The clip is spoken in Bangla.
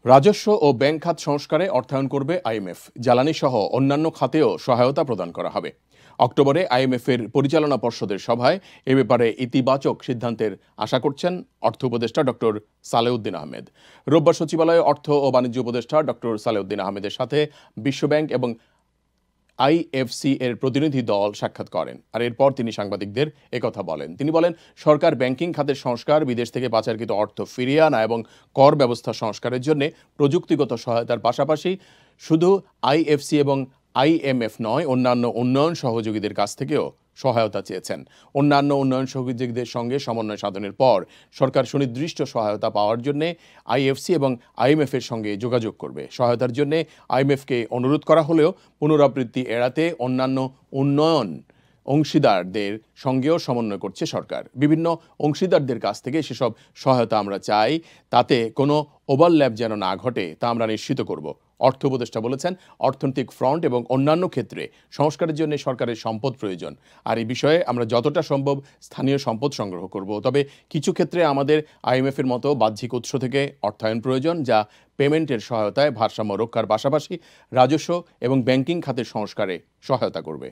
রাজস্ব ও ব্যাংক খাত সংস্কারে অর্থায়ন করবে আইএমএফ। জ্বালানি সহ অন্যান্য খাতেও সহায়তা প্রদান করা হবে। অক্টোবরে আইএমএফের পরিচালনা পর্ষদের সভায় এ ব্যাপারে ইতিবাচক সিদ্ধান্তের আশা করছেন অর্থ উপদেষ্টা ডক্টর সালেউদ্দিন আহমেদ। রোববার সচিবালয়ে অর্থ ও বাণিজ্য উপদেষ্টা ডক্টর সালেউদ্দিন আহমেদের সাথে বিশ্বব্যাংক এবং আইএফসি এর প্রতিনিধি দল সাক্ষাৎ করেন। আর এরপর তিনি সাংবাদিকদের একথা বলেন। তিনি বলেন, সরকার ব্যাংকিং খাতের সংস্কার, বিদেশ থেকে পাচারকৃত অর্থ ফিরিয়ে আনা এবং কর ব্যবস্থা সংস্কারের জন্য প্রযুক্তিগত সহায়তার পাশাপাশি শুধু আইএফসি এবং আইএমএফ নয়, অন্যান্য উন্নয়ন সহযোগীদের কাছ থেকেও সহায়তা চেয়েছেন। অন্যান্য উন্নয়ন সহযোগীদের সঙ্গে সমন্বয় সাধনের পর সরকার সুনির্দিষ্ট সহায়তা পাওয়ার জন্য আইএফসি এবং আইএমএফ এর সঙ্গে যোগাযোগ করবে। সহায়তার জন্য আইএমএফকে অনুরোধ করা হলেও পুনরাবৃত্তি এড়াতে অন্যান্য উন্নয়ন অংশীদারদের সঙ্গেও সমন্বয় করছে সরকার। বিভিন্ন অংশীদারদের কাছ থেকে সেসব সহায়তা আমরা চাই, তাতে কোনো ওভারল্যাপ যেন না ঘটে তা আমরা নিশ্চিত করব। অর্থ উপদেষ্টা বলেছেন, অর্থনৈতিক ফ্রন্ট এবং অন্যান্য ক্ষেত্রে সংস্কারের জন্য সরকারের সম্পদ প্রয়োজন। আর এই বিষয়ে আমরা যতটা সম্ভব স্থানীয় সম্পদ সংগ্রহ করব। তবে কিছু ক্ষেত্রে আমাদের আইএমএফ এর মতো বাহ্যিক উৎস থেকে অর্থায়ন প্রয়োজন, যা পেমেন্টের সহায়তায় ভারসাম্য রক্ষার পাশাপাশি রাজস্ব এবং ব্যাংকিং খাতের সংস্কারে সহায়তা করবে।